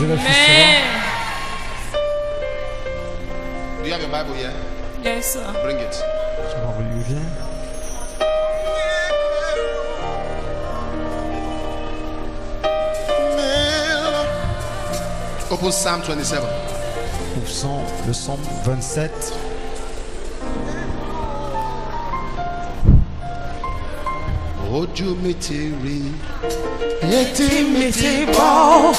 de la vie sera. Do you have your Bible here? Yes, sir. Bring it. Je vais envoyer, viens. Open Psalm 27. Le psaume 27. Ojú mi ti rí, Etí mi ti gbọ́,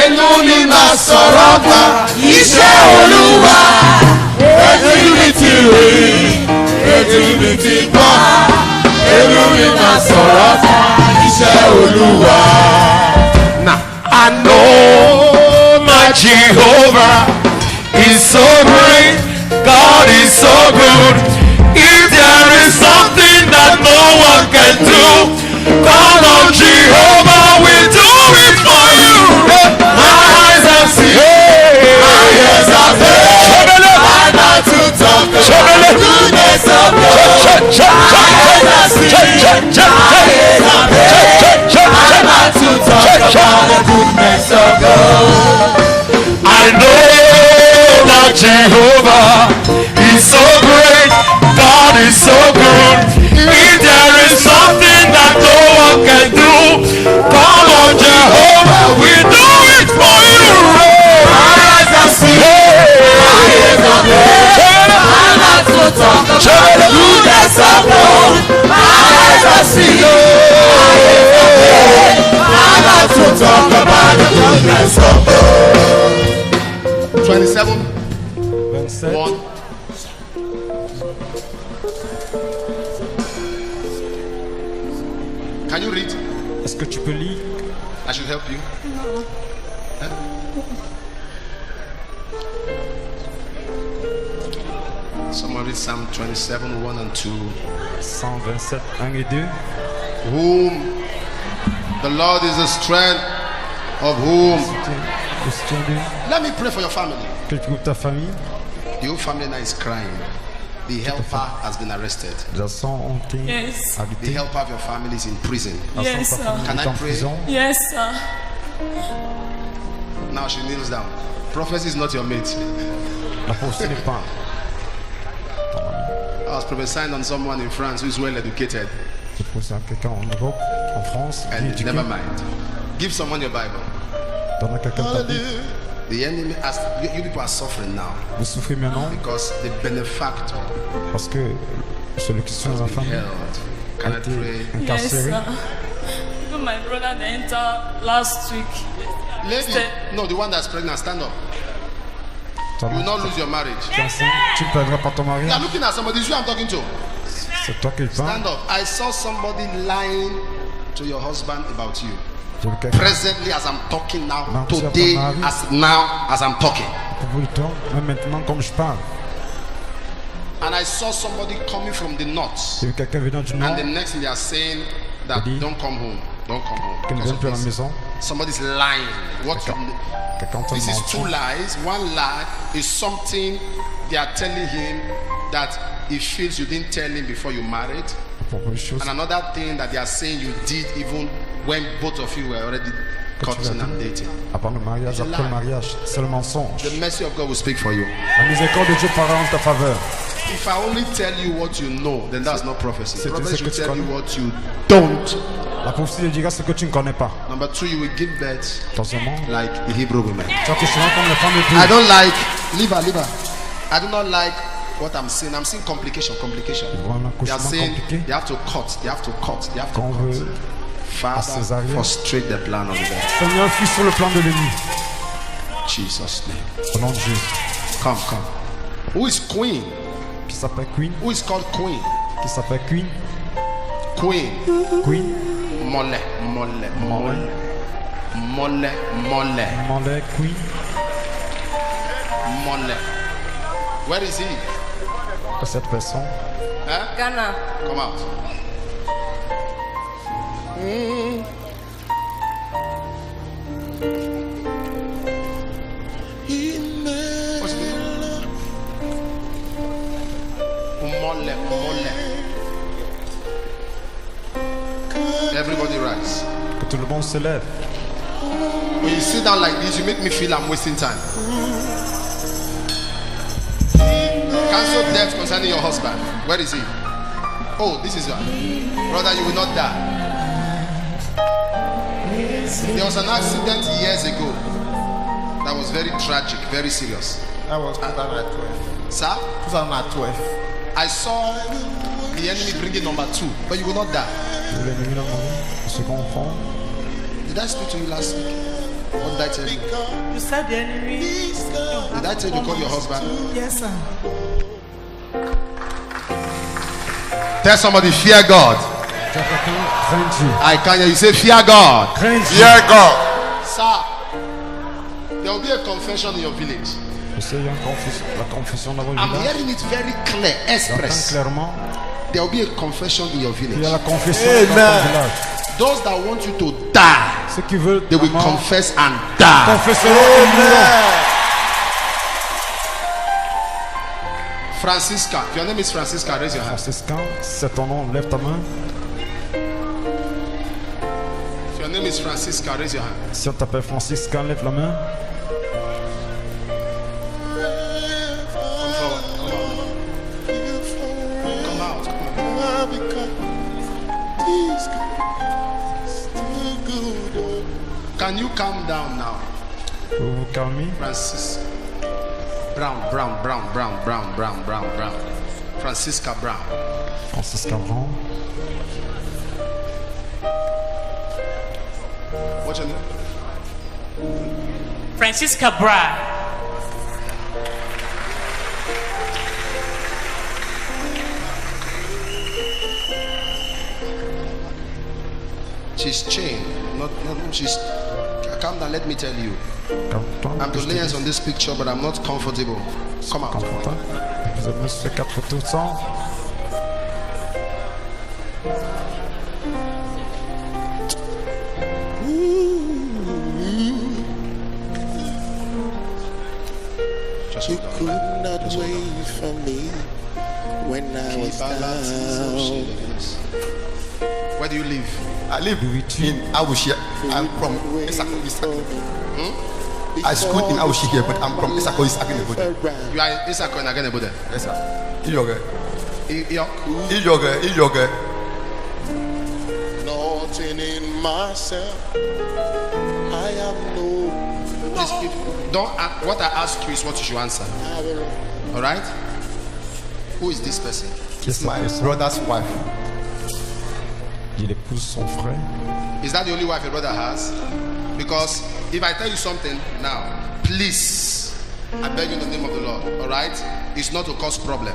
ẹnu mi máa sọ̀rọ̀ gbà iṣẹ́ Olúwa. Etí mi ti rí, etí mi ti gbọ́, ẹnu mi máa sọ̀rọ̀ gbà iṣẹ́ Olúwa. Now, I know my Jehovah is so great, God is so good. If there is something that no one can do, call on Jehovah, will do it for you. My eyes have seen, my ears have heard, I'm not to talk about the goodness of God. My eyes have seen, my ears have heard, I'm not to talk about the goodness of God. I know that Jehovah is so great, God is so good. If there is something that no one can do, call on Jehovah, we do it for you. My eyes have seen, my ears have heard, I'm not to talk about the goodness of God. My eyes have seen, my ears have heard, I'm not to talk about the goodness of God. 27. 27. 1. Can you read? Est-ce que tu peux lire? I should help you. Huh? Someone read Psalm 27, 1 and 2. 127, 1 et 2. Whom the Lord is the strength of whom. Question 2. Let me pray for your family. Que tu trouves ta famille? The whole family now is crying. The helper has been arrested. Les enfants ont été Yes. The habités. helper of your family is in prison. Yes, Ta sir. famille Can est I en pray? prison. Yes, sir. Now she kneels down. Prophecy is not your mate. La prophétie n'est pas. I was prophesying on someone in France who is well educated. Je prophétise à quelqu'un en Europe, en France, bien And éduqué. never mind. Give someone your Bible. Donne à quelqu'un ta Bible. The enemy has you people are suffering now Vous souffrez maintenant because the benefactor parce que celui qui soutient la has been famille held. a Can I été pray? Yes, incarcéré. sir. Even my brother they enter last week. Lady, no, the one that's pregnant, stand up. You will not lose your marriage. Tu es enceinte, tu ne perdras pas ton You are mariage. looking at somebody, it's you I'm talking to. C'est toi qui le parles. Stand up. I saw somebody lying to your husband about you. J'ai vu quelqu'un Presently, as I'm talking now, Mentir à ton today, mari. as I'm talking. pour vous de toi, même maintenant comme je parle. And I saw somebody coming from the north. J'ai vu quelqu'un venant du nord And the next thing they are saying that Dit- don't come home. Don't come home. qui ne Because viennent of plus à la this. maison. Somebody's lying. What Quelqu'un this is mentir. two lies. One lie is something they are telling him that he feels you didn't tell him before you married. Pour une chose, And another thing that they are saying you did even when both of you were already courting and dating. avant le mariage, après le mariage, c'est le mensonge. The mercy of God will speak for you. La miséricorde de Dieu parlera en ta faveur. If I only tell you what you know, then that's not prophecy. C'est- Prophecy c'est should que tu tell you connais. what you don't. La prophétie te dira ce que tu ne connais pas. Number 2, you will give birth Attention, like the Hebrew women. tu vas te souvenir comme les femmes I hébreues. don't like leave her. I do not like what I'm seeing. I'm seeing complication. Voilà un They are accouchement saying compliqué. they have to cut. Quand on veut Father, césarienne. frustrate the plan of the devil. Seigneur, fuis sur le plan de l'ennemi. Jesus' name. Au nom de Jésus. Come. Who is Queen? Qui s'appelle Queen. Who is called Queen? Qui s'appelle Queen. Queen. Queen. Mole. Mollet Queen. Mole. Where is he? Cette personne. Huh? Ghana. Come out. What's his name? Mole. Everybody rise. Que tout le monde se lève. We When you sit down like this, you make me feel I'm wasting time. Cancel death concerning your husband. Where is he? Oh, this is one. Brother, you will not die. There was an accident years ago that was very tragic, very serious. That was 2012. Sir? 2012. I saw the enemy bringing number 2, but you will not die. L'ennemi l'a demandé, on se comprend. Did I speak to you last week? What did I tell you? You said the enemy. Did I tell you to call your husband? Yes, sir. Tell somebody, fear God. Tiens, quelqu'un, crains Dieu. I can hear you say, fear God. Crains Dieu. Dear God. Sir, there will be a confession in your village. Je sais, il y a la confession dans votre I'm village. hearing it very clear, J'entends express. clairement. There will be a confession in your Il y a village. la confession dans ton village. Those that want you to die, Ceux qui veulent they will vraiment confess and die. confesseront qu'ils mourront. Francisca, if your name is Francisca, raise your hand. Franciscain, si c'est ton nom, lève ta main. If your name is Francisca, raise your hand. Si on t'appelle Franciscain, lève la main. Come forward. Come out. Come out. Can you calm down now? Vous vous calmez. Francis. Brown. Francisca Brown. Franciscain Brown. What's your name? Francisca Bra. She's chained. Not she's. Calm down, let me tell you. Calme-toi. I'm the Je te layers dis, on this picture, but I'm not comfortable. Come out. confortable. Vous avez mis ces 4 photos sans. Just You hold on. could not wait for me when I was down. Where do you live? I live in Awushi. I'm from Isako. I school in Awushi here, but I'm from Isako. You are in Isako and Agenebode. Yes, sir. Iyoge. Nothing in myself. I am no. Please, don't. What I ask you is what you should answer. All right? Who is this person? It's my brother's wife. Il épouse son frère. Is that the only wife your brother has? Because if I tell you something now, please, I beg you in the name of the Lord. All right? It's not to cause problem.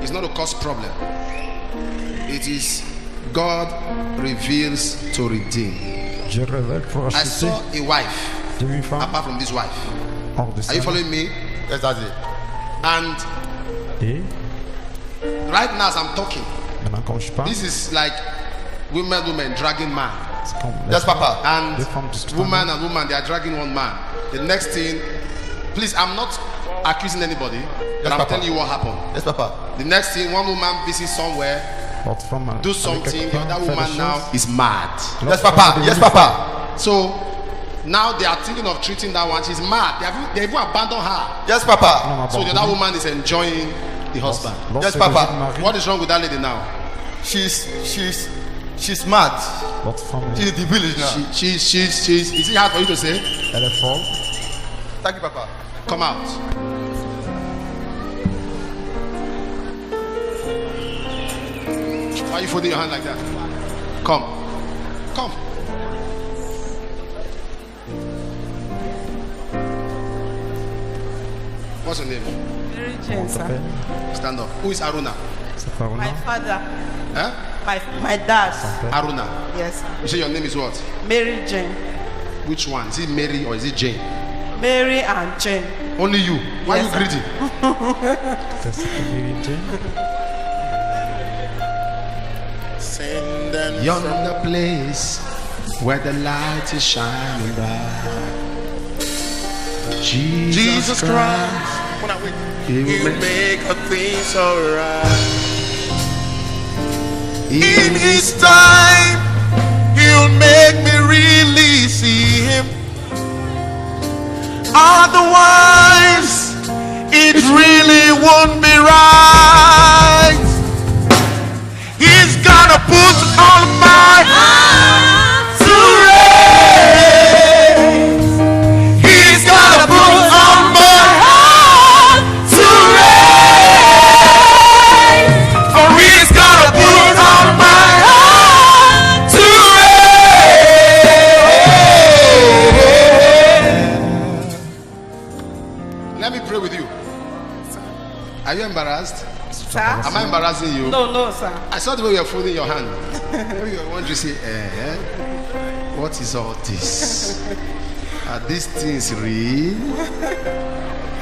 It's not to cause problem. It is God reveals to redeem. Dieu révèle pour I acheter. saw a wife J'ai vu une femme apart from this wife. hors de Are you ça. following me? Yes, that's it. And Et right now, as I'm talking, maintenant, quand je parle, this is like women dragging man. c'est comme Yes, Papa. And Les femmes discutent. woman and woman, they are dragging one man. The next thing, please, I'm not accusing anybody, but I'm Papa. telling you what happened. Yes, Papa. The next thing, one woman visits somewhere, L'autre femme do avec something, quelqu'un, that fait woman des now choses. is mad. Yes, Papa. Yes, Papa. So now they are thinking of treating that one. She's mad. They even abandoned her. Yes, Papa. Non, So the other woman is enjoying the husband. Lorsque Yes, le Papa. jeune mari, What is wrong with that lady now? She's mad. l'autre femme, She's in the village now. She's. Is it hard for you to say? elle est folle. Thank you, Papa. Come out. Why are you folding your hand like that? Come. What's your name? Mary Jane, sir. Stand up. Who is Aruna? C'est pas My Rona. father. Huh? My dad. Aruna. Yes, sir. You say your name is what? Mary Jane. Which one? Is it Mary or is it Jane? Mary and Jane. Only you. Why Yes, you sir. greedy? C'est mérité. Send and Yonder place where the light is shining bright. Jesus Christ. when I wait, He will you make- make a things alright. In In His time, He'll make me real. really see him. Otherwise, it really won't be right. He's gonna put all my hands to raise. He's gonna put all my hands to raise. For he's gonna put all my hands to raise. Let me pray with you. Are you embarrassed? Sir? Am I embarrassing you? No, sir. I saw the way you were folding your hand. Maybe you want to say, what is all this? Are these things real?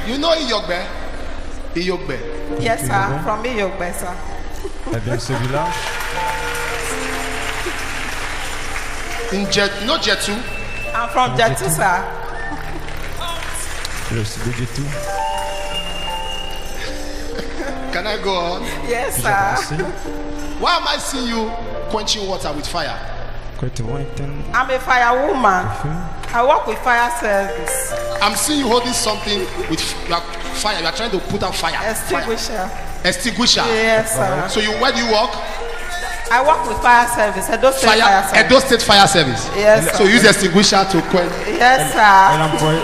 You know Iyogbe? Iyogbe. Yes, sir. From me, you're better. Eh bien, celui-là, In Jet, not Jet 2. I'm from Jetu, sir. le CD du tout. Can I go on? Yes, J'ai sir. avancé. Why am I seeing you quenching water with fire? Quand tu vois une I'm a firewoman. feu, I work with fire service. I'm seeing you holding something with fire. You are trying to put out fire. Fire. Extinguisher. Extinguisher. Yes, sir. So where do you work? I work with fire service. Edo State fire Fire. service. Edo State Fire Service. Yes, So sir. you use extinguisher to quench. Yes, elle sir. emploie,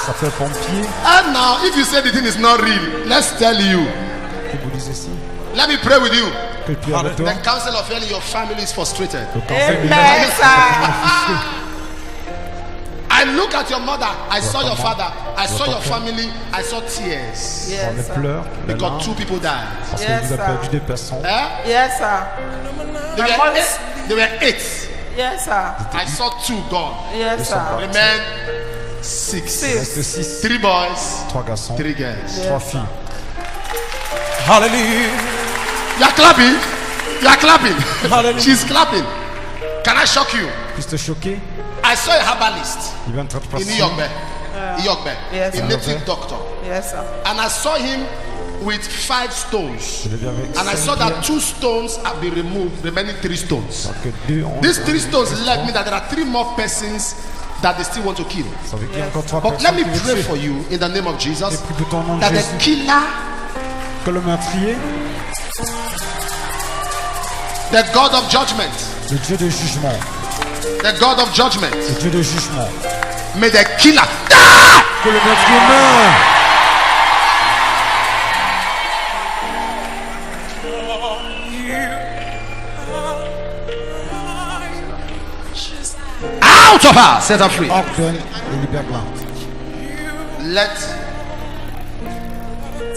ça fait pompier. And now, if you say the thing is not real, let's tell you. Que vous lisez ici. Let me pray with you. Que tu avec toi. The counsel of hell in your family is frustrated. Le cancer du Amen, sir. I look at your mother. I saw your Votre father. I saw your Votre père. family. I saw tears. Yes, les sir. pleurs, les Because larmes, two people died. parce Yes, que vous avez sir. perdu des personnes. Eh? Yes, sir. They My were mother- eight. They were eight. Yes, sir. I saw two gone. Yes, sir. Remain six. Reste 6, Three boys, 3 garçons, three girls. 3 filles. Hallelujah. You are clapping. You are clapping. Hallelujah. She's clapping. Can I shock you? Puis te choquer, I saw a herbalist il vient de te in passer. Iyogbe. Iyogbe. Yes, A sir. native doctor. Yes, sir. And I saw him with 5 stones. Je l'ai vu avec And I 5 saw that pierres, 2 stones have been removed, remaining 3 stones. alors que 2 ont. These 3 stones let me that there are 3 more persons that they still want to kill. Ça veut dire qu'il y a encore 3 But let personnes me qui veulent pray tuer. for you in the name of Et Jesus puis de ton nom de that the Jésus, killer, que le meurtrier, the God of judgment, le Dieu de jugement, the God of judgment, le Dieu de jugement, may the killer die. que le meurtrier meure. Out of her, set her free. Ordonne et libère-la. Let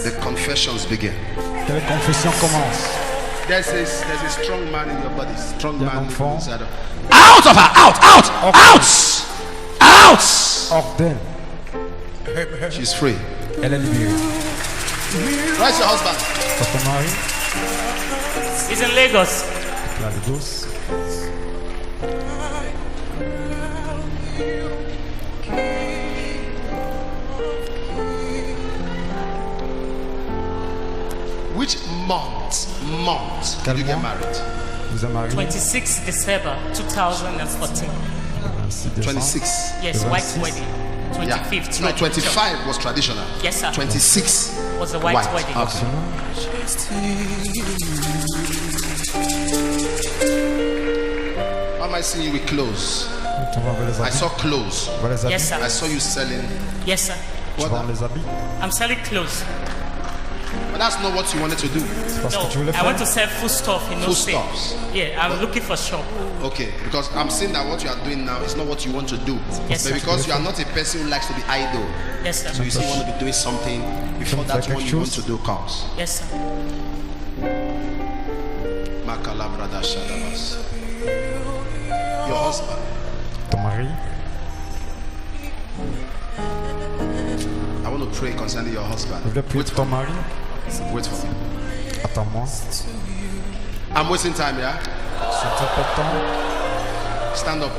the confessions begin. Que la confession commence. There's a strong man in your body. Strong Il y a un man enfant. inside of out of her, out, out, out. Ordonne. She's free. Elle est libérée. Where's your husband? Parce ton mari, He's in Lagos. la Lagos, Which month did you Quel get mois? married? vous avez marié 26 December 2014. 26 décembre. 26. Yes, Le white 26. wedding. Yeah. 25th. No, 25 was traditional. Yes, sir. 26 Was a white wedding. Okay. Why am I seeing you with clothes? Tu vas vers les I habits. saw clothes. Tu vas les habits. Yes, sir. I saw you selling. Yes, sir. Tu vas les habits. I'm selling clothes. But that's not what you wanted to do. C'est parce No, que tu voulais I faire. want to sell food stuff in no state. Foodstuffs. Yeah, I'm looking for shop. Okay, because I'm saying that what you are doing now is not what you want to do. Yes, but sir. because you are not a person who likes to be idle. Yes, sir. So you still want to be doing something before that one you want to do comes. Yes, sir. Makalabrada Shadabas. Your husband. Ton mari, I want to pray concerning your husband. je voulais prier pour ton mari. Wait for me. Attends-moi. I'm wasting time, yeah? C'est un peu de temps. Stand up.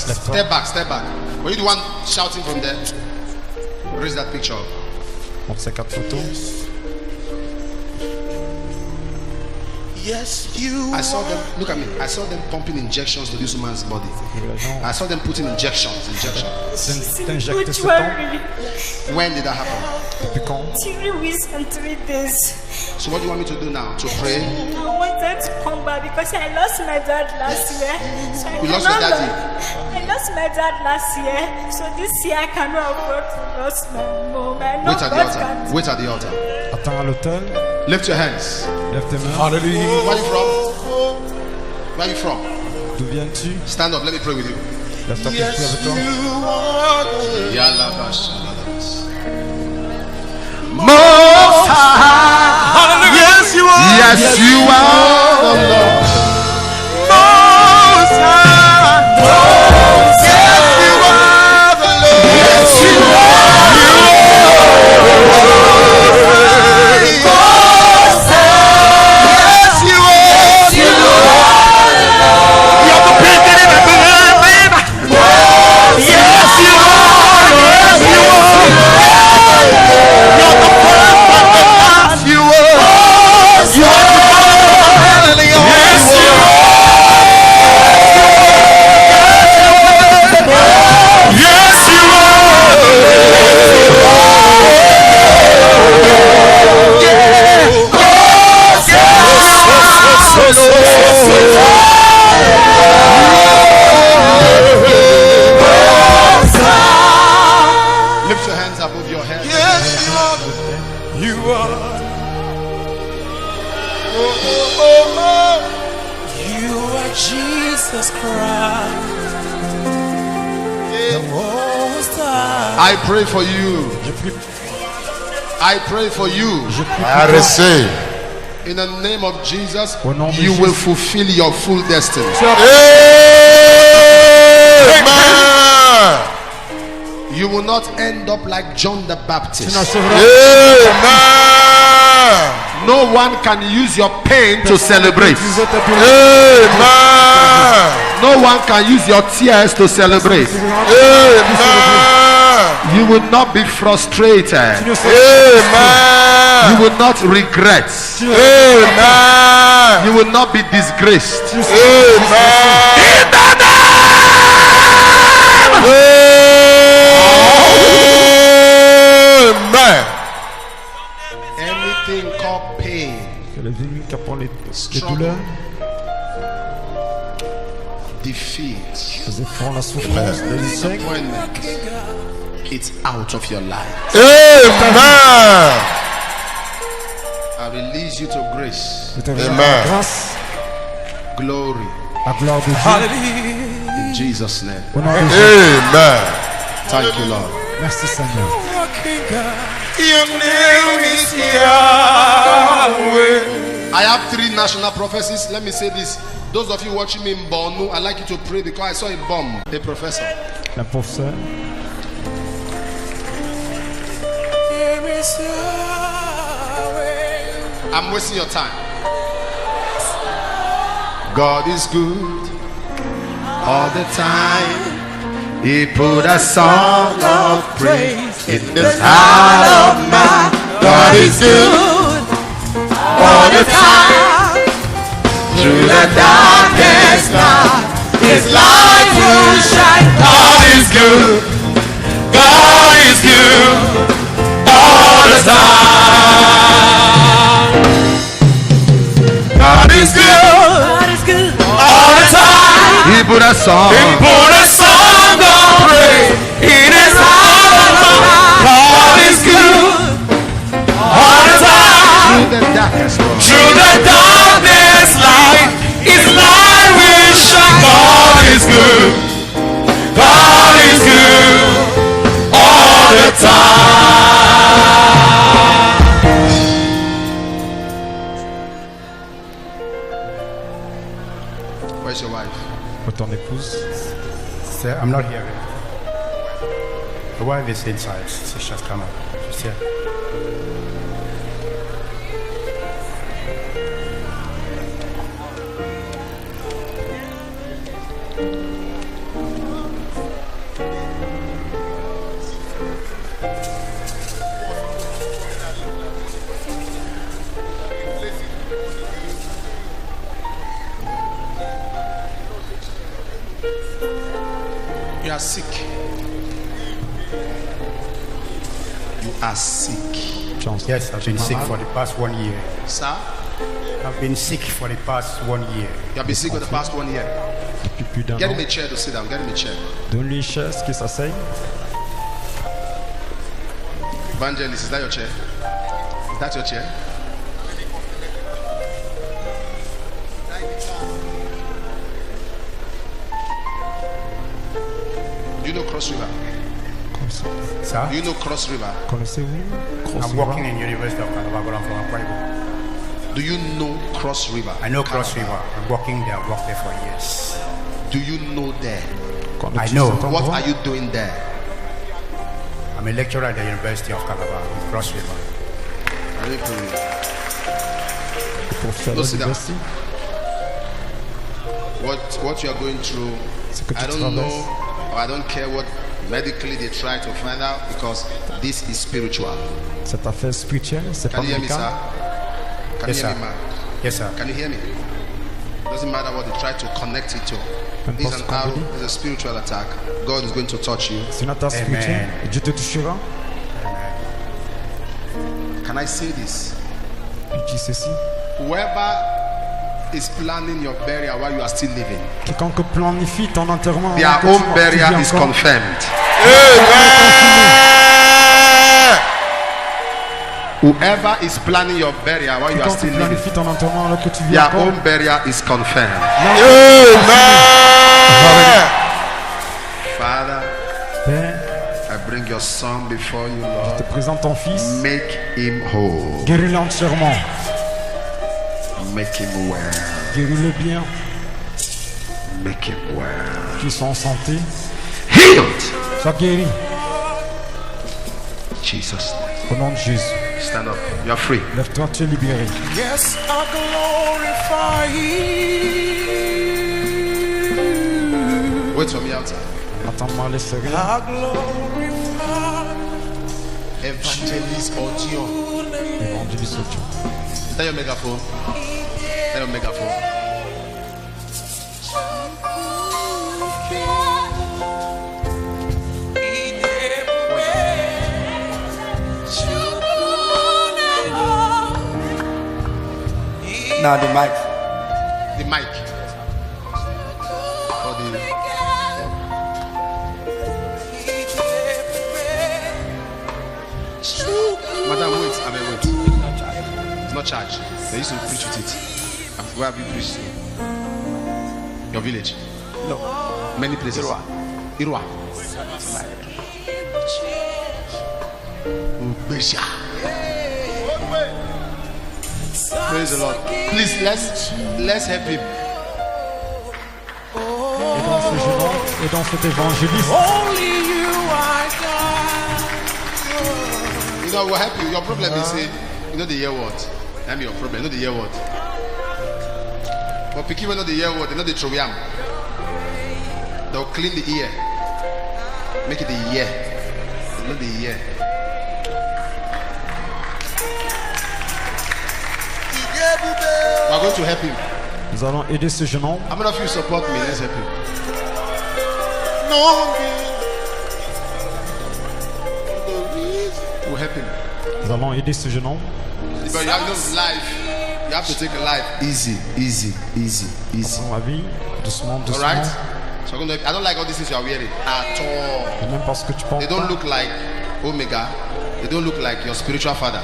Lève-toi. Step back, step back. Were you the one shouting from there? Raise that picture. Montre ces 4 photos. Yes, you I saw them, look at me, I saw them pumping injections to this woman's body. I saw them putting injections. T'injectes ce temps. When did that happen? Depuis quand? 3 weeks and 3 days. So what do you want me to do now? To pray? I wanted to come back because I lost my dad last year. So I You lost your cannot daddy? I lost my dad last year. So this year I cannot afford to lose my mom. I know Wait at the God altar. can. Wait at the altar. Attends à l'hôtel. Lift your hands. Lève tes mains. Hallelujah. Where are you from? Where are you from? D'où viens-tu? Stand up, let me pray with you. Lève-toi pour prier avec toi. Most high. Yes, you are. Yes, you are the Lord. Most high. Yes, you are the Lord. Yes, you are. Most high. Yes, you are. You are the beginning and the end. Yes, you are. Yes, you are. You're the first and the last. You are. You are the one. Yes, you are. Yes, you Lift your hands above your head. Yes, you are. You are. You are Jesus Christ. The Most High. I pray for you. I pray for you. I receive. In the name of Jesus, Au nom de you Jésus. will fulfill your full destiny. Amen. You will not end up like John the Baptist. Amen. No one can use your pain to celebrate. Amen. No one can use your tears to celebrate. Amen. You will not be frustrated. Amen. You will not regret. Amen. You will not be disgraced. Amen. Amen. Anything called pain, Que les ennemis qui apportent les douleurs, defeat, les efforts, la souffrance, les échecs, disappointment, it's out of your life. Amen. I release you to grace, je t'invite à Amen. la grâce, glory, la gloire de Dieu. in Jesus' name. Au nom de Jésus. Amen. Thank you, Lord. Merci Seigneur. Your name is Yahweh. I have 3 national prophecies. Let me say this. Those of you watching me in Bornu, I'd like you to pray because I saw a bomb, a professor. La professeur. I'm wasting your time. God is good all the time. He put a song of praise in the heart of man. God is good all the time. Through the darkest night, His light will shine. God is good. God is good all the time. God is good. God is good. All the time. He put a song. He put a song of praise in His heart. God is good all the time. Through the darkest night. Through the darkness light, His light will shine. God is good. God is good all the time. Where's your wife? Pour ton épouse. Sir, I'm not here. The wife is inside. She just come out. She's here. You are sick. You are sick. Yes, I've been sick for the past 1 year. Sir? I've been sick for the past 1 year. You have been sick for the past 1 year. Depuis plus d'un Get an. him a chair to sit down. Get him a chair. Donne-lui une chaise qui s'asseye. Evangelist, is that your chair? Is that your chair? Do you know Cross River? Sir? Do you know Cross River? Connaissez-vous Cross I'm River? working in University of Calabar, but I'm from Akwa Ibom. Do you know Cross River? I know Cross River. I'm working there. I've worked there for years. Do you know there? Connais-tu I know. cet What endroit? are you doing there? I'm a lecturer at the University of Calabar in Cross River. Are you doing? Pour faire No, la sit down. université. What you are going through, Ce que tu I don't traverses. know, or I don't care what medically they try to find out, because this is spiritual. Cette affaire spirituelle, c'est pas Can you hear me, médical. sir? Can Yes, you hear sir. me, man? Yes, sir. Can you hear me? Doesn't matter what they try to connect it to. This is an arrow, it's a spiritual attack. God is going to touch you. C'est une attaque Amen. spirituelle. Et Dieu te touchera. Can I say this? Il dit ceci. Whoever is planning your burial while you are still living, Quiconque planifie ton enterrement, their alors que own tu vis burial is encore, confirmed. Whoever is planning your burial while you are quiconque still living, planifie ton enterrement alors que tu vis their encore, own burial is confirmed. Father, Père, I bring your son before you, je Lord. te présente ton fils. Make him whole. Guéris-le entièrement. Make him well. Guéris-le bien. Make him well. Qu'il soit en santé. Healed. Sois guéri. Jesus. Au nom de Jésus. Stand up. You are free. Lève-toi, tu es libéré. Yes, I glorify you. Wait for me outside. Attends-moi, laisse rien. I glorify Evangelist Audio. Évangéliste Audio. Is that your megaphone? Is that your megaphone? Now the mic. The mic. Or the Madam, wait. I mean, wait. It's not charged. They used to preach with it. Where have you preached to? Your village? No. Many places. Irua. Ubesha. Praise the Lord. Please, let's help him. Et dans cet évangéliste, only you I got. You know, we'll help you. Your problem is, you know the year word. That's your problem. You know the year word. But people know the year word. They know the troviam. They'll clean the ear. Make it the year. They know the year. We're going to help him. nous allons aider ce jeune homme. How many of you support me? Let's help him. We'll help him. Nous allons aider ce jeune homme. But you have no life. You have to take a life easy, easy, easy, easy. Dans la vie, doucement, All doucement. right? So I'm gonna, I don't like all these things you are wearing at all. Et même parce que tu penses They don't pas, look like Omega. They don't look like your spiritual father.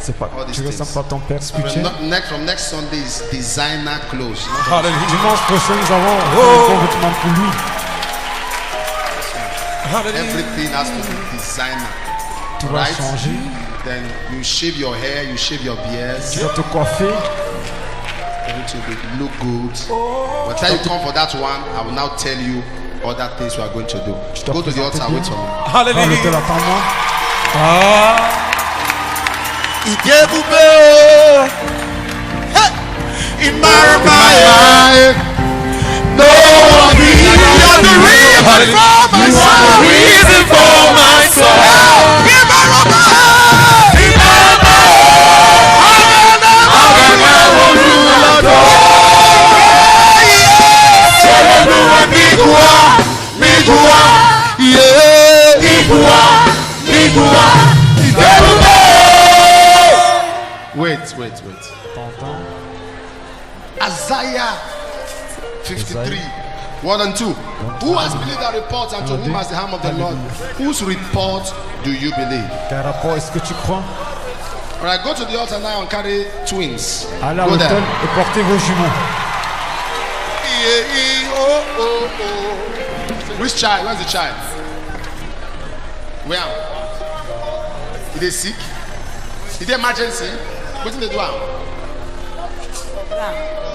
c'est pas, all these tu ressembles things. pas à ton père spirituel. From next Sunday is designer clothes. Dimanche prochain, nous avons un vêtement pour lui. Everything has to be designer. Tout va Right? changer. Then you shave your hair, you shave your beard. Tu vas te coiffer. Everything will look good. By the time you come for that one, I will now tell you other things we are going to do. te Go to the présenter altar, bien. wait for me. Dans l'hôtel, attends-moi. In my life, no one is the reason for my soul. Reason for my soul. Migua, Wait. T'entends? Isaiah 53, 1 and 2. Who has believed that report and to whom has the hand of the Lord? Whose report do you believe? Quel rapport est-ce que tu crois? Alright, go to the altar now and carry twins. Allez à Go l'autel there. et portez vos jumeaux. Which child? Where's the child? Where? Is they sick? Is there emergency? What did they do?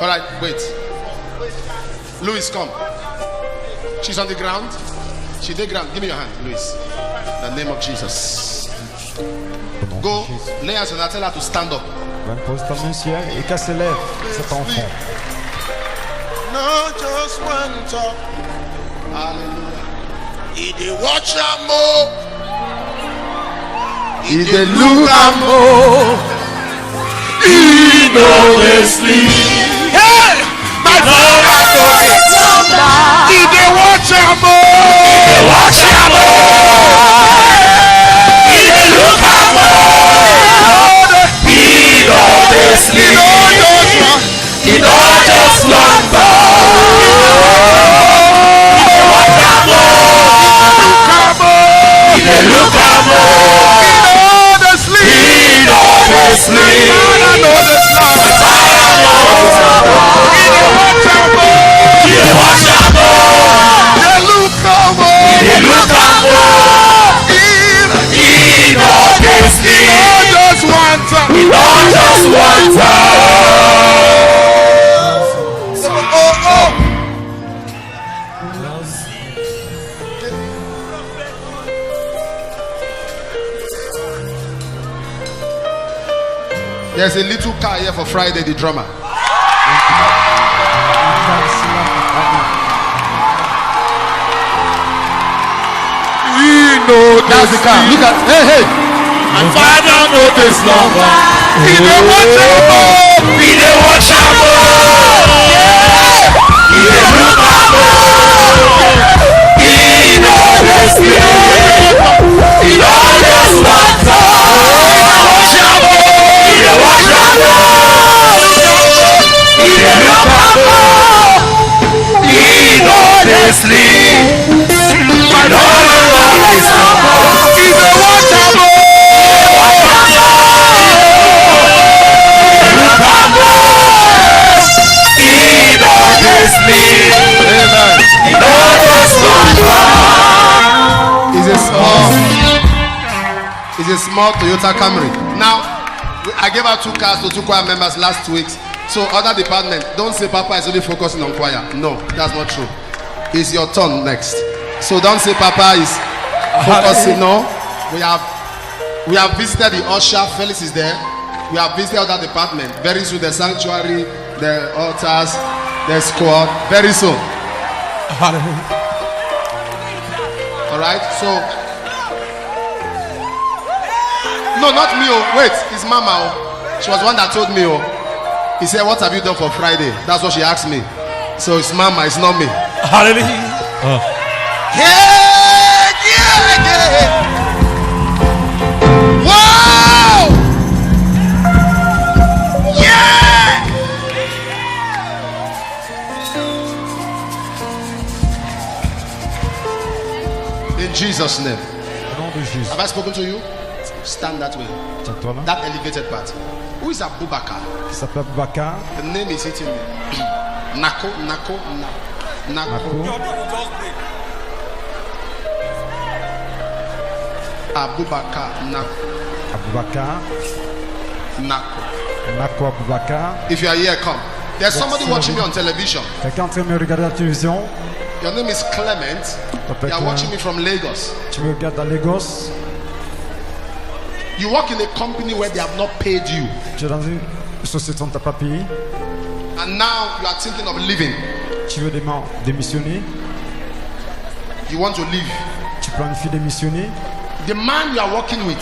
Alright, wait. Louis, come. She's on the ground. She's on the ground. Give me your hand, Louis. In the name of Jesus. Go, lay hands on her, tell her to stand up. Va pose ta main ciel et qu'elle se lève, cet enfant. Not just one talk. Hallelujah. He dey watch am more. He dey look am more. He no dey sleep. Hey! My father no dey slumber. He dey watch am more. He dey watch am more. He dey look am more. He no dey sleep. He no just slumber. He dey watch am more. He dey look am more. He no dey sleep. There's a little car here for Friday, the drummer. That's the car. Look at, hey. My father know this longer. He dey watch am more. He dey watch am more. He dey look am more. He know dey sleep. He know dey slumber. Watch am more. He dey watch am more. He dey look am more. He know dey sleep. My father know this longer. He dey watch am more. It's a small Toyota Camry. Now, I gave out 2 cars to 2 choir members last 2 weeks. So other department, don't say Papa is only focusing on choir. No, that's not true. It's your turn next. So don't say Papa is focusing. No, we have visited the usher. Felix is there. We have visited other department. Very soon the sanctuary, the altars, the squad. Very soon. All right. So no, not me. Oh, wait, it's Mama. Oh, she was the one that told me. Oh, he said, "What have you done for Friday?" That's what she asked me. So it's Mama. It's not me. Hallelujah. Wow! Yeah! In Jesus' name. Au nom de Jésus. Have I spoken to you? Stand that way. Tiens-toi là. That elevated part. Who is Abubakar? Il s'appelle Bakar. The name is hitting me. Nako. Abubakar Nako. Abubakar. Nako Abubakar. If you are here, come. There's somebody watching me on television. Quelqu'un en train de me regarder à la télévision. Your name is Clement. You are watching me from Lagos. Tu me regardes à Lagos. You work in a company where they have not paid you. Tu es dans une société où on ne t'a pas payé. And now you are thinking of leaving. Tu veux démissionner. You want to leave. Tu planifies démissionner. The man you are working with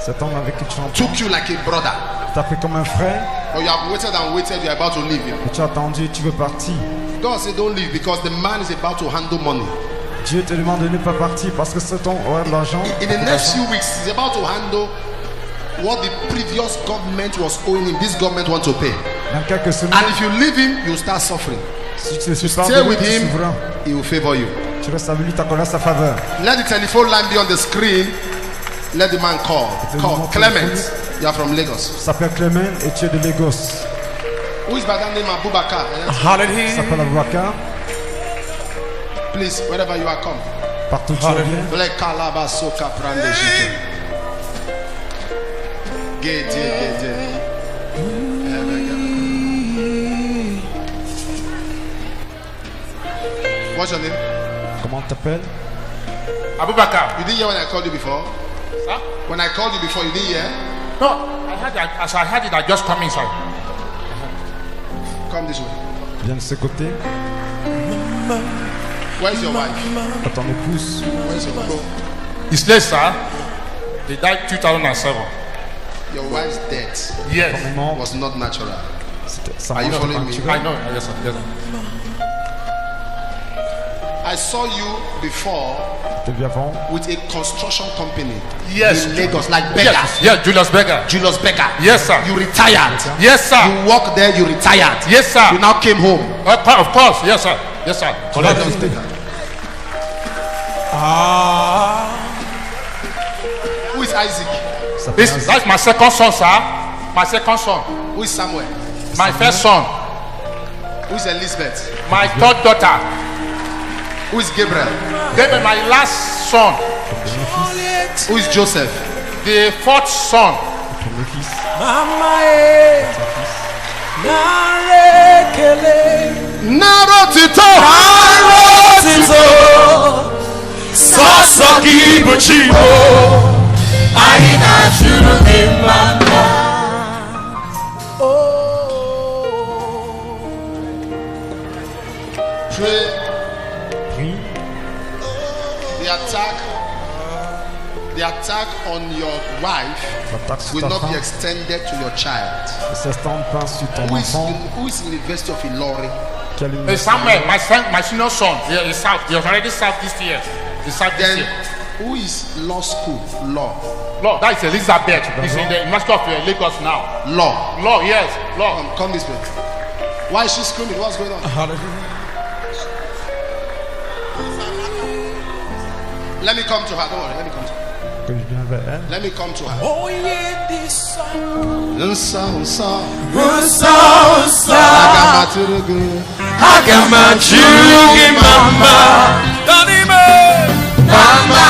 cet homme avec qui tu entends took you like a brother. T'a pris comme un frère. But you have waited and waited. You are about to leave him. Et tu as attendu, tu veux partir. God said, "Don't leave because the man is about to handle money." Dieu te demande de ne pas partir parce que c'est ton roi de l'argent. In the next few weeks, he's about to handle what the previous government was owing him. This government wants to pay. Dans quelques semaines, And if you leave him, you'll start suffering. si tu te sépares Stay de lui, with tu him, souffras. he will favor you. Tu restes avec lui, t'accorderas sa faveur. Let the telephone line be on the screen. Let the man call. Call. Clement, you are from Lagos. Il s'appelle Clément et tu es de Lagos. Who is by that name? Abubakar. Il s'appelle Abubakar. Please, wherever you are, come. Partout tu es bien. Like Kalaba Soka Prande Jike. Gede. What's your name? Comment t'appelles? Abubakar. You didn't hear when I called you before? Sir? When I called you before, you didn't hear? No, I heard that. As I heard it, I just come inside. Come this way. Viens de ce côté. Where's your wife? À ton épouse. Where's your wife? His late, sir. They died 2007. Your wife's death Yes. was not natural. Sa Are you mort following me? naturelle. I know. Yes, sir. Yes, sir. I saw you before T'es bien avant. with a construction company Yes. in Lagos, like Beggar. Yes, Julius Berger. Julius Beggar. Yes, sir. You retired. Yes, sir. You worked there, you retired. Yes, sir. You now came home. Of course. Yes, sir. Yes, sir. Julius Beggar. Who is Isaac? That's my second son, sir. My second son. Who is Samuel? My first son. Who is Elizabeth? My third daughter. Who is Gabriel? Then my last son. Who is Joseph? The fourth son. Narotito. Sasaki Buchibo. Aina Shuru Mama. Pray. Prie. The attack on your wife L'attaque sur will ta not be femme. extended to your child. Ne s'estende pas sur ton Who is, enfant. who is in the University of Ilori? Quelle The Samuel, my senior son, he served. He has already served this year. He served this Then year. who is law school? Law. Law, that is Elizabeth. He's in the University of Lagos now. Law. Law, yes, law. Come this way. Why is she screaming? What's going on? Let me come to her. Don't worry. Let me come to her. que je viens vers elle. Let me come to her. Oh yeah, this song. Unsa. Agamachurugi mama. Mama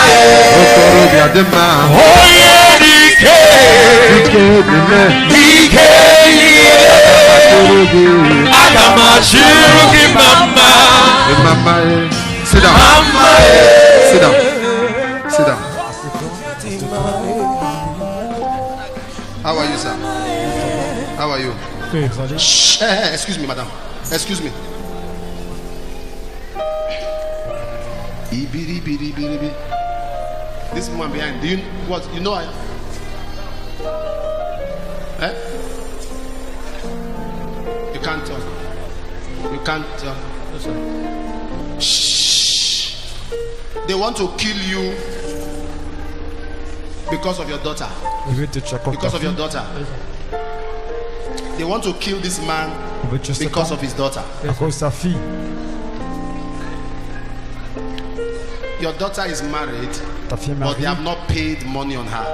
Oh yeah, DK. Agamachurugi mama. Sit down. Sit down. Sit down. How are you, sir? How are you? Shh. Excuse me, madam. Excuse me. Ibiri. This woman behind. Do you what? You know I. Eh? You can't talk. You can't talk. Shh. They want to kill you because of your daughter. Il veut te tuer contre Because ta of your fille. daughter. They want to kill this man Il veut tuer cet because homme of his daughter. à cause de sa fille. Your daughter is married, Ta fille est but they mariée. have not paid money on her.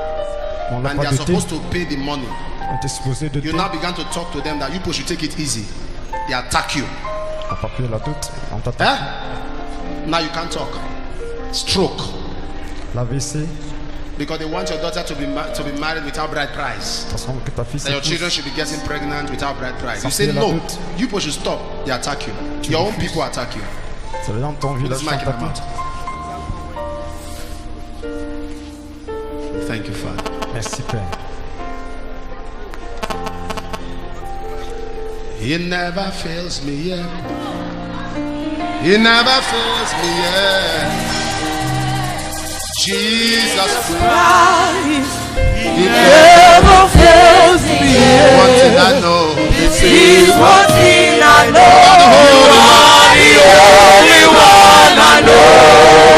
On l'a And pas they are doté. supposed to pay the money. On était supposé de You now began to talk to them that you people should take it easy. They attack you. On n'a pas pris la doute. On t'attaque. Eh? Now you can't talk. Stroke. L'AVC. Because they want your daughter to be married without bride price. De toute façon, que ta fille That your children s'épouse. should be getting pregnant without bride price. You Ça say fait la no. doute. You people should stop. They attack you. Your own people attack you. Ça veut dire dans ton Put village, this mic in my t'attaque. mouth. Thank you, Father. Merci, Père. He never fails me yet. He never fails me yet. Jesus Christ. He never fails me yet. One thing I know. This is one thing I know. You are the only one I know.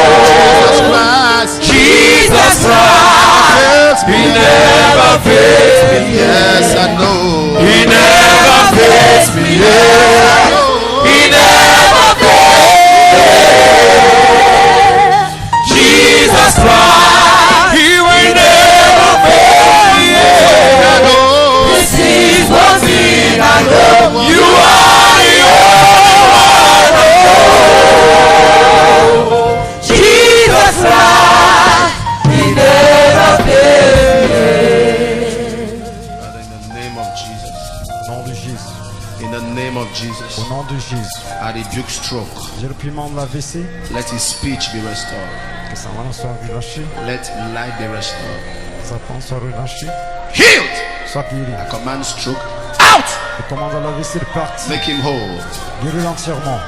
de Jésus. I rebuke stroke. Je réprimande l'AVC. Let his speech be restored. Que sa langue soit relâchée. Let life be restored. Sa pensée soit relâchée. Healed. Soit guéri. I command stroke out. Je commande à l'AVC de partir. Make him whole. Guéris-le entièrement.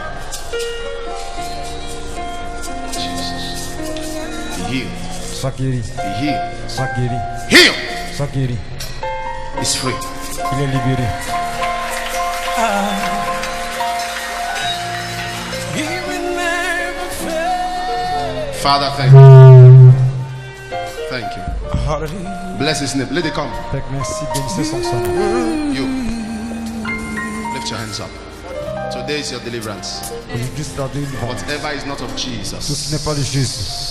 Jesus. Be healed. Sois guéri. Be healed. Sois guéri. Healed. Sois guéri. He's free. Il est libéré. Father, thank you. Thank you. Bless his name. Let it come. Père, merci. Bénissez son sang. You. Lift your hands up. Today is your deliverance. Aujourd'hui, c'est la délivrance. Whatever is not of Tout ce Jesus, n'est pas de Jésus.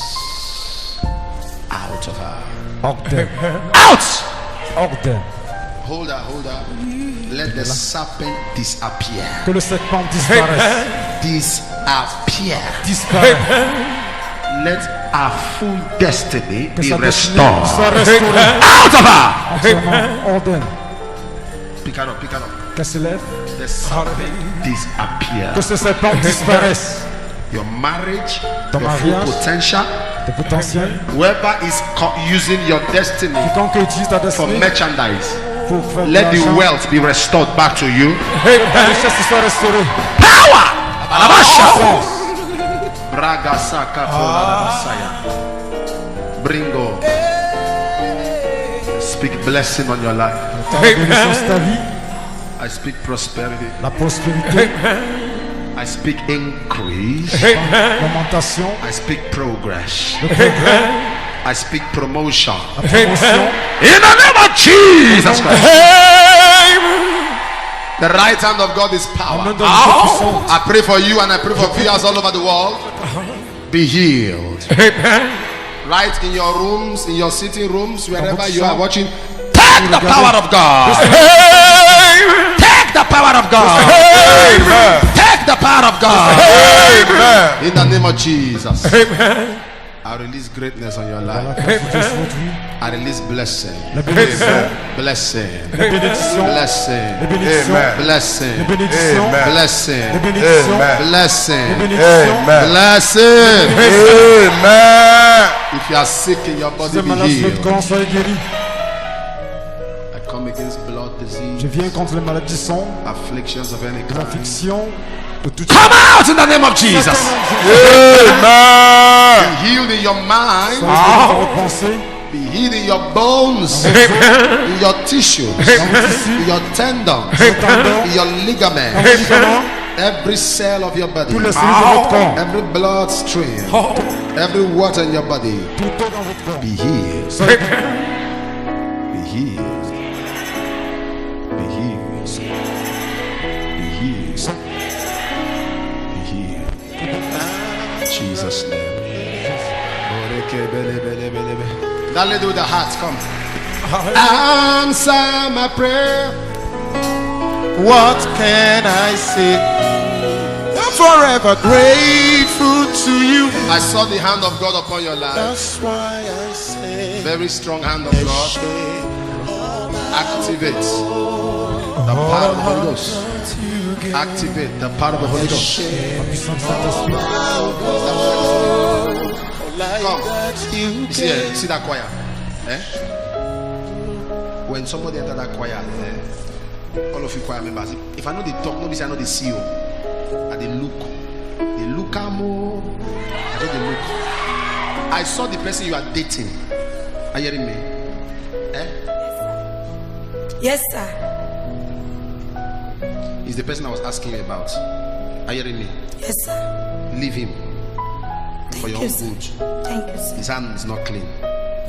out of her. Hors d'elle. Out! Hors d'elle. Hold her, hold her. Let the serpent disappear. Que le serpent disparaisse. Disappear. Disparaisse. Let our full destiny Que be sa destinée restored. soit restaurée. Out of her! Entièrement hors d'elle. Pick her up, pick her up. Qu'elle se lève. The serpent disappear. Que ce serpent disparaisse. Your marriage, Ton your full mariage. potential. Le potentiel. Whoever is using your destiny Quiconque utilise ta for destinée merchandise, pour faire de let the l'argent, wealth be restored back to you. la richesse soit restaurée. Power! Puissance. Braga saka Basaya. Bringo. Speak blessing on your life. La bénédiction sur ta vie. I speak prosperity. La prospérité. I speak increase. L'augmentation. I speak progress. Le progrès. I speak promotion. La promotion. In the name of Jesus Christ. The right hand of God is power. Amen. Puissance. I pray for you and I pray for viewers all over the world. Be healed. Right in your rooms, in your sitting rooms, wherever you are watching. Take the power of God. Take the power of God. Take the power of God. In the name of Jesus. I release greatness on your life. I release blessing. La bénédiction. Blessing. La bénédiction. Blessing. La bénédiction. Blessing. La bénédiction. Blessing. La bénédiction. Blessing. La bénédiction. Blessing. Amen. If you are sick in your body, C'est be malade sur votre healed. corps, soyez guéri. I come against blood Je disease, viens contre les maladies sang, afflictions of any les kind. afflictions, de toutes Come out in the name of Jesus. Amen. Be healed in your mind. Soyez dans votre pensée, Be healed in your bones, in your tissues, in your tendons, in your ligaments, every cell of your body, tous les cellules de votre corps, every blood stream, every water in your body. tout est dans votre corps. Be healed. Soyez Be healed. Be healed. Be healed. Be healed. Jesus' name. That lady with the heart, come. Answer my prayer. What can I say? I'm forever grateful to you. I saw the hand of God upon your life. That's why I say, Very strong hand of God. Activate the power of the Holy Ghost. Activate the power of the Holy Ghost. la puissance du Saint-Esprit. Come. You see that choir? Eh? When somebody enter that choir, all of you choir members, if I know they talk, nobody say I know they see you. And they look more. I know they look. I saw the person you are dating. Are you hearing me? Eh? Yes, sir. It's the person I was asking you about. Are you hearing me? Yes, sir. Leave him for your you, own sir. good. Thank you, sir. His hand is not clean.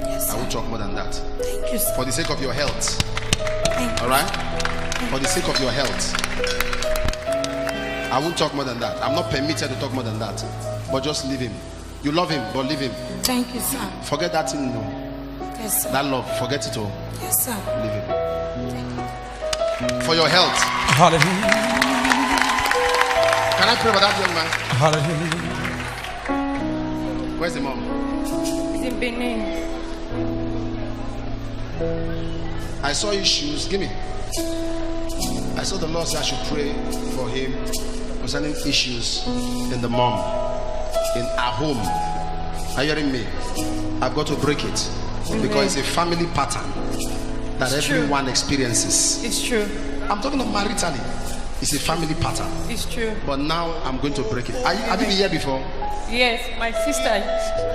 Yes, I sir. won't talk more than that. Thank you, sir. For the sake of your health. Thank you. Alright? For the sake of your health. I won't talk more than that. I'm not permitted to talk more than that. But just leave him. You love him, but leave him. Thank you, sir. Forget that thing, no. Yes, sir. That love, forget it all. Yes, sir. Leave him. For your health. Hallelujah. Can I pray for that young man? Hallelujah. Where's the mom? It's in Benin. I saw his shoes. Give me. I saw the Lord say I should pray for him concerning issues in the mom, in our home. Are you hearing me? I've got to break it because it's a family pattern that everyone experiences. It's true. I'm talking about maritally. It's a family pattern. It's true. But now I'm going to break it. Have you been here before? Yes, my sister.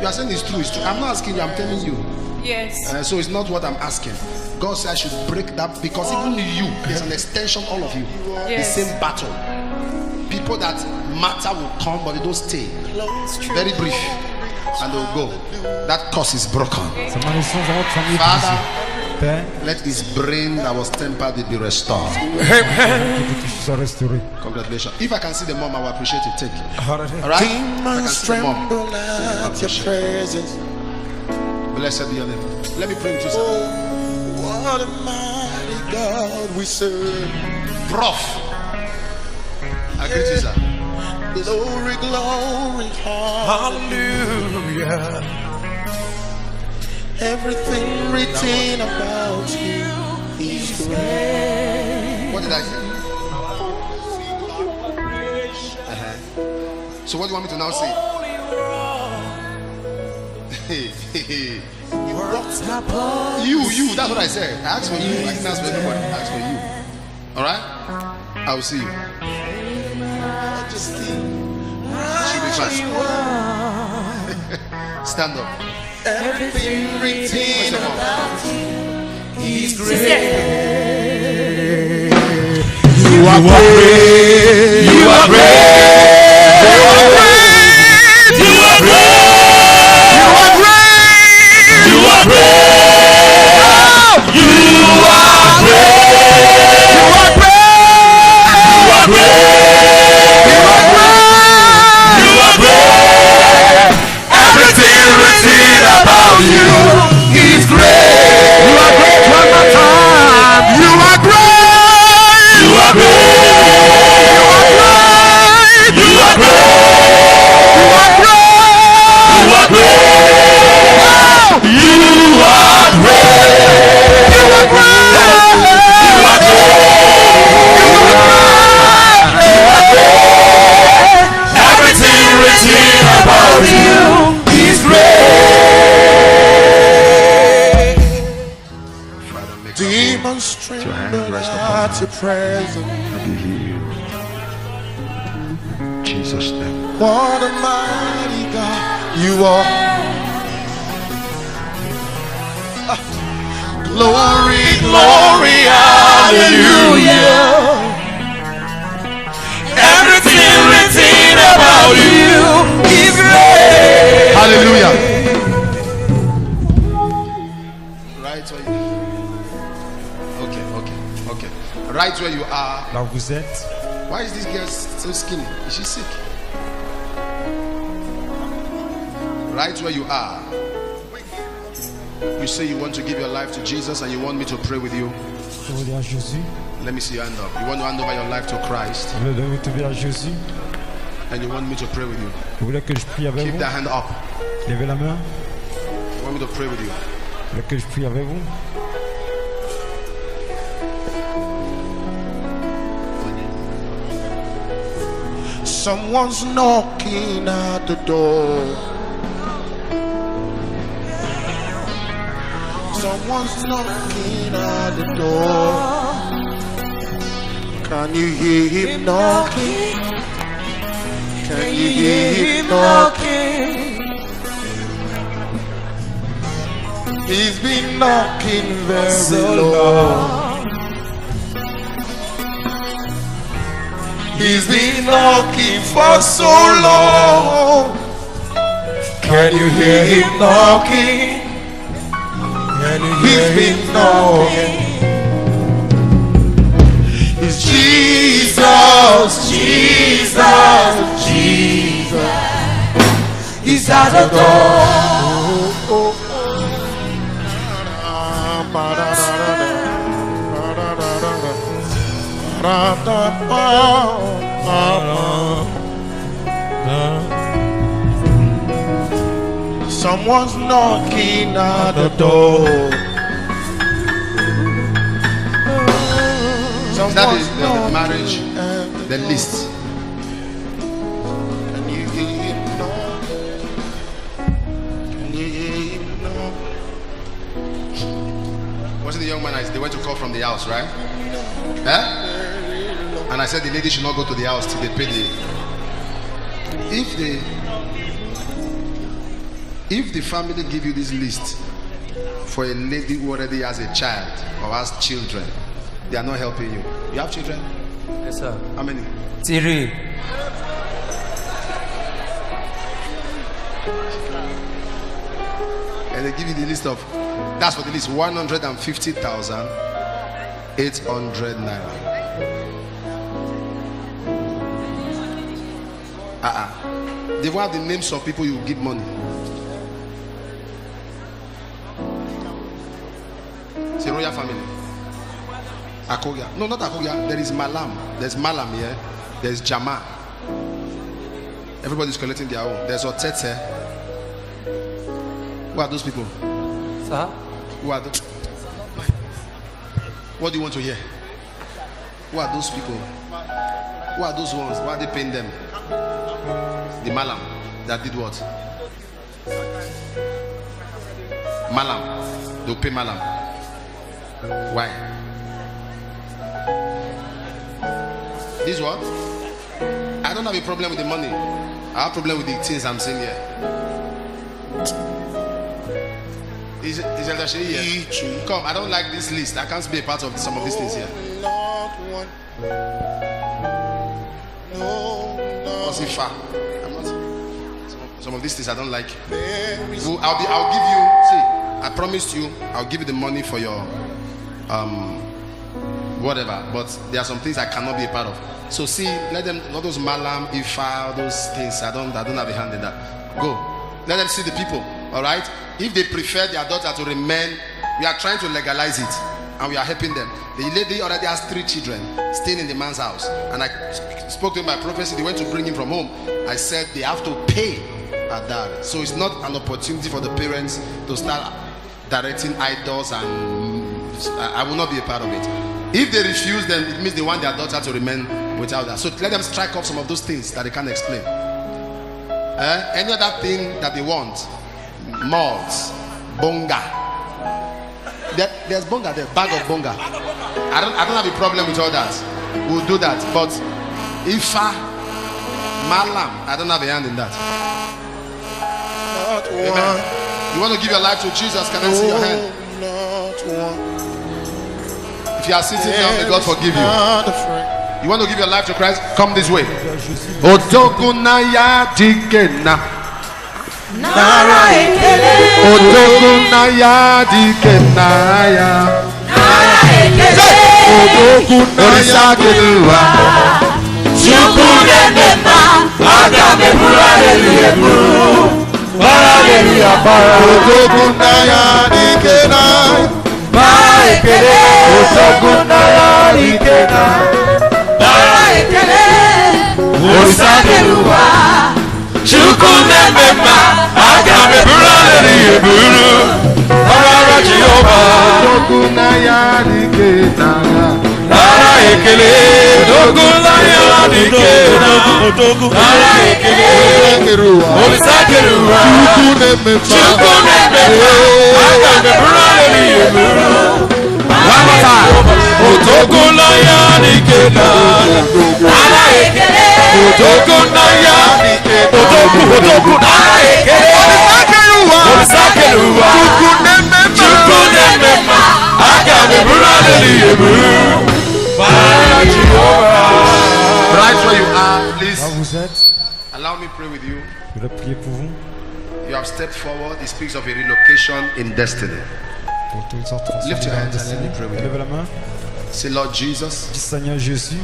You are saying it's true. It's true. I'm not asking you. I'm telling you. Yes. So it's not what I'm asking. God said I should break that because even you, there's an extension, all of you. Yes. The same battle. People that matter will come, but they don't stay. It's true. Very brief. And they'll go. That curse is broken. Father, let his brain that was tempered be restored. Congratulations. If I can see the mom, I will appreciate it. Take it. All right? Demons tremble at your presence. Blessed be your name. Let me pray with you, sir. What a mighty God we serve. Prof. I greet you, sir. Glory, glory, hallelujah. Everything written about you is great. What did I say? So what do you want me to now say? You, that's what I said. I asked for you. I didn't ask for everybody. I asked for you. Alright? I will see you. Should be fast. Stand up. Everything written about you is great. You are great. You are great. You are great. You are great. You are great. You are great. You are great. You are great. You are great. Everything written about you is great. You are great one more time. You are great. You are great. You are great. You are great. You are great. You are great. You are great. You are great. Everything written about you is great. Demons tremble at your presence. Jesus' name. What a mighty God you are. Glory, glory, hallelujah. Everything written about you is great. Hallelujah. Right where you Okay. Right where you are. Là où vous êtes. Why is this girl so skinny? Is she sick? Right where you are. You say you want to give your life to Jesus and you want me to pray with you. Vous voulez à Jésus. Let me see your hand up. You want to hand over your life to Christ Vous voulez donner à Jésus. and you want me to pray with you. Vous voulez que je prie avec Keep vous. that hand up. Levez la main. You want me to pray with you. Vous voulez que je prie avec vous. Someone's knocking at the door. Someone's knocking at the door. Can you hear him knocking? Can you hear him knocking? He's been knocking very long. He's been knocking for so long. Can you hear him knocking? Can you hear him knocking? It's Jesus, Jesus, Jesus. He's at the door. Someone's knocking at the door. That is the marriage, the list. guys, they went to call from the house, right? And I said the lady should not go to the house till they pay the. If the family give you this list for a lady who already has a child or has children, they are not helping you. You have children? Yes, sir. How many? 3. And they give you the list of, that's for the list, 150,800 naira. They will have the names of people you give money. It's a royal family. Akogia. No, not Akogia. There is Malam. There's Malam here. There's Jama. Everybody's collecting their own. There's Otete. Who are those people? Sir? Who are those? What do you want to hear? Who are those people? Who are those ones? Why are they paying them? The Malam that did what? Malam. They'll pay Malam. Why? This what? I don't have a problem with the money. I have a problem with the things I'm saying here. Is Elder here? Come, I don't like this list. I can't be a part of some of these things here. Some of these things I don't like. I'll give you. See, I promised you. I'll give you the money for your whatever. But there are some things I cannot be a part of. So see, let them. All those Malam, Ifa, those things. I don't have a hand in that. Go. Let them see the people. All right. If they prefer their daughter to remain, we are trying to legalize it, and we are helping them. The lady already has 3 children staying in the man's house, and I spoke to him by prophecy. They went to bring him from home. I said they have to pay at that. So it's not an opportunity for the parents to start directing idols, and I will not be a part of it. If they refuse, then it means they want their daughter to remain without that. So let them strike off some of those things that they can't explain. Any other thing that they want, malts, bonga. There's bonga there, bag of bonga. I don't have a problem with all that. We'll do that. But Ifa, Malam, I don't have a hand in that. Amen. You want to give your life to Jesus? Can I see your hand? If you are sitting down, may God forgive you. You want to give your life to Christ? Come this way. Otogunaya dikena. Nara ekele. Otogunaya dikena. Nara ekele. Otogunaya dikena. Chukune mema. Agame hallelujah. Hallelujah. Otogunaya dikena. Nara ekele. Otogunaya dikena. Nara ekele. Osakeruwa. Chukune mema. Agame hallelujah. Hallelujah. Jehovah. Otogunaya dikena. Nara ekele. Otogunaya dikena. Nara ekele. Osakeruwa. Chukune mema. Agame hallelujah. One more time. Otogunaya dikena. Nara ekele. Otogunaya dikena. Otogunaya ekele. Osakeruwa. Chukune mema. Agame hallelujah. Right where you are, please. Là où vous êtes, Allow me to pray with you. je vais prier pour vous. You have stepped forward. It speaks of a relocation in destiny. Pour toutes les sortes de Lift your hands and let destiny. me pray with Lève you. la main. Say, Lord Jesus, Dis Seigneur Jésus,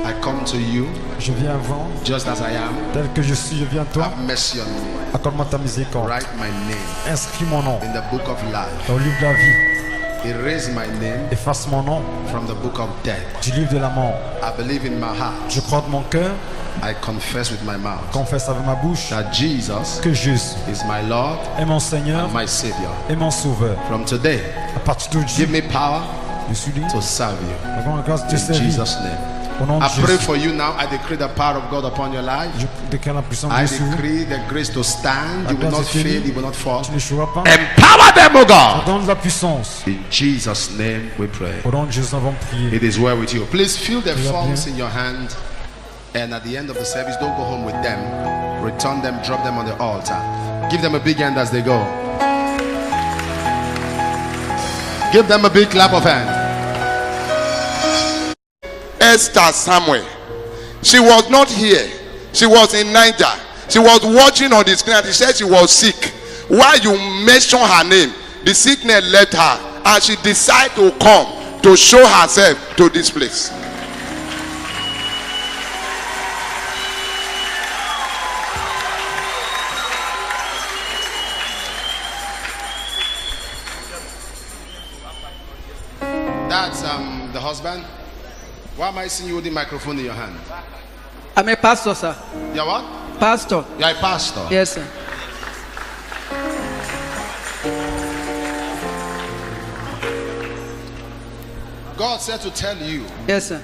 I come to you je viens avant, just as I am. tel que je suis, je viens à toi. Have mercy on me. Accorde-moi ta miséricorde. Write my name Inscris mon nom in the book of life. dans le livre de la vie. Erase my name Efface mon nom from the book of death. du livre de la mort. I believe in my heart. Je crois de mon cœur, I confess with my mouth confesse avec ma bouche that Jesus que Jésus is my Lord est mon Seigneur and my Savior. et mon Sauveur. From today, À partir d'aujourd'hui, give me power je suis libre. to serve you. Avant la grâce de te In servir. Jesus' name. Au nom de I pray Jésus. for you now. I decree the power of God upon your life. Je déclare la puissance de I Dieu sur vous. decree the grace to stand. La You will grâce not est tenue. fail. You will not fall. Tu n'échoueras pas. Empower them, O Ça God. donne de la puissance. In Jesus' name we pray. Au nom de Jésus, nous avons prié. It is well with you. Please fill the Tout va forms bien. in your hand. And at the end of the service, don't go home with them. Return them, drop them on the altar. Give them a big hand as they go. Give them a big clap of hand. Esther Samuel. She was not here. She was in Niger. She was watching on the screen and she said she was sick. While you mention her name, the sickness left her and she decided to come to show herself to this place. That's the husband. Why am I seeing you with the microphone in your hand? I'm a pastor, sir. You're what? Pastor. You're a pastor. Yes, sir. God said to tell you, Yes, sir.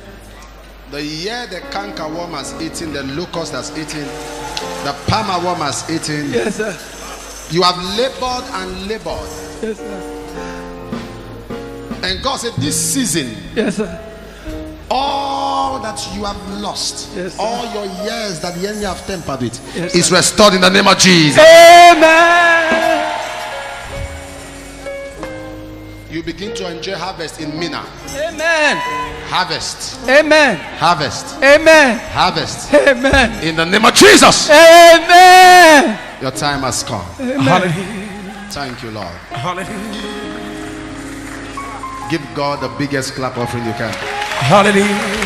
the year the canker worm has eaten, the locust has eaten, the palmer worm has eaten, Yes, sir. you have labored and labored. Yes, sir. And God said, this season, Yes, sir. all that you have lost, Yes, sir. all your years that the enemy have tempered with, Yes, is sir. restored in the name of Jesus. Amen. You begin to enjoy harvest in Mina. Amen. Harvest. Amen. Harvest. Amen. Harvest. Amen. In the name of Jesus. Amen. Your time has come. Hallelujah. Thank you, Lord. Hallelujah. Give God the biggest clap offering you can. Hallelujah.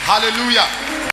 Hallelujah.